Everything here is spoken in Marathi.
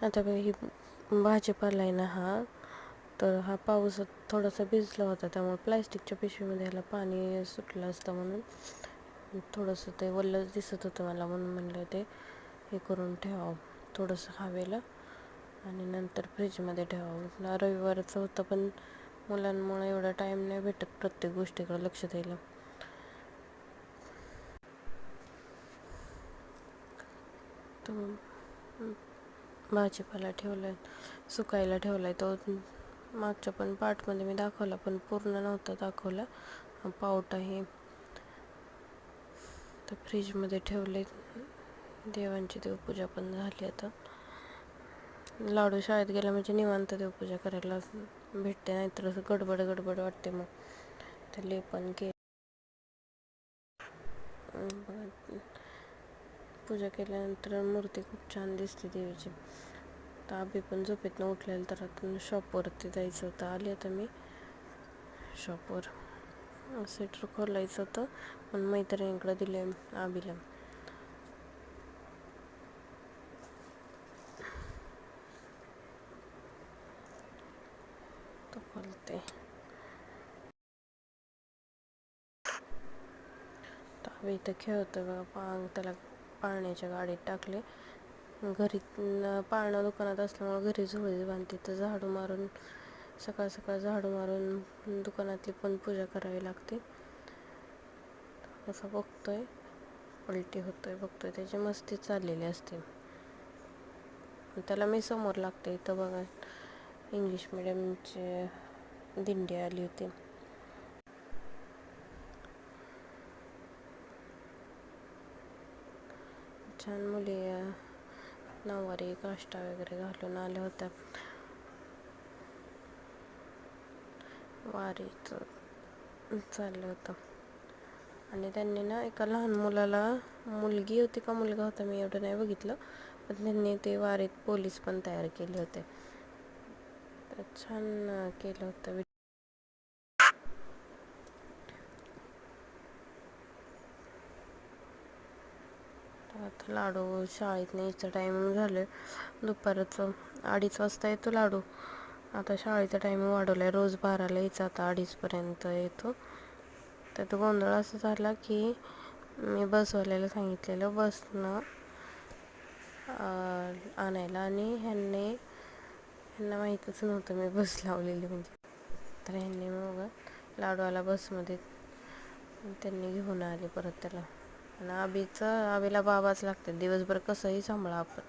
आता बघ, ही भाजीपाला आहे ना तर हा पाऊस थोडासा भिजला होता, त्यामुळे प्लॅस्टिकच्या पिशवीमध्ये ह्याला पाणी सुटलं असतं म्हणून थोडंसं ते वल्लच दिसत होतं मला, म्हणून म्हणलं ते हे करून ठेवावं थोडंसं हवेला आणि नंतर फ्रीजमध्ये ठेवावं. रविवारचं होतं, पण मुलांमुळे एवढा टाईम नाही भेटत प्रत्येक गोष्टीकडे लक्ष द्यायला. तर भाजीपाला ठेवलाय, सुकायला ठेवलाय. तो मागच्या पण पार्टमध्ये मी दाखवला, पण पूर्ण नव्हता दाखवला. पावटा आहे तर फ्रीजमध्ये ठेवले. देवांची देवपूजा पण झाली. आता लाडू शाळेत गेला म्हणजे निवांत देवपूजा करायला भेटते, नाहीतर असं गडबड वाटते. मग त्याला पण पूजा केल्यानंतर मूर्ती खूप छान दिसते देवीची. तर आभी पण झोपेतनं उठलेलं, तर आता शॉपवरती जायचं होतं. आले आता मी शॉपवर. स्वेटर खोलायचं होतं, पण मैत्रिणीकडे दिले आबीला. तो खोलते. आबी इथं खेळतोय बघा. त्याला पाळण्याच्या गाडीत टाकले. घरी पाळणा दुकानात असल्यामुळे घरी झोळी बांधते, तर झाडू मारून सकाळ सकाळ झाडू मारून दुकानातली पण पूजा करावी लागते. असं बघतोय, पलटी होतोय बघतोय, त्याची मस्ती चाललेली असते. त्याला मी समोर लागते. इथं बघा, इंग्लिश मिडियमची दिंडी आली होती. छान मुली नऊवारी काष्टा वगैरे घालून आल्या होत्या. वारीचं चाललं होतं. आणि त्यांनी ना एका लहान मुलाला, मुलगी होती का मुलगा होता मी एवढं नाही बघितलं, पण त्यांनी ते वारीत पोलीस पण तयार केले होते. छान केलं होतं. आता लाडू शाळेत न्यायचं टायमिंग झालं. दुपारचं 2:30 वाजता येतो लाडू. आता शाळेचा टायमिंग वाढवलाय. रोज 12ला यायचा, आता 2:30पर्यंत येतो. त्यात गोंधळ असं झाला की मी बसवाल्याला सांगितलेलं बसनं आणायला, आणि ह्यांना माहीतच नव्हतं मी बस लावलेली म्हणजे. तर ह्यांनी मग लाडूवाला बसमध्ये त्यांनी घेऊन आले परत त्याला. आणि आबीला बाबाच लागते दिवसभर, कसंही सांभाळा आपण.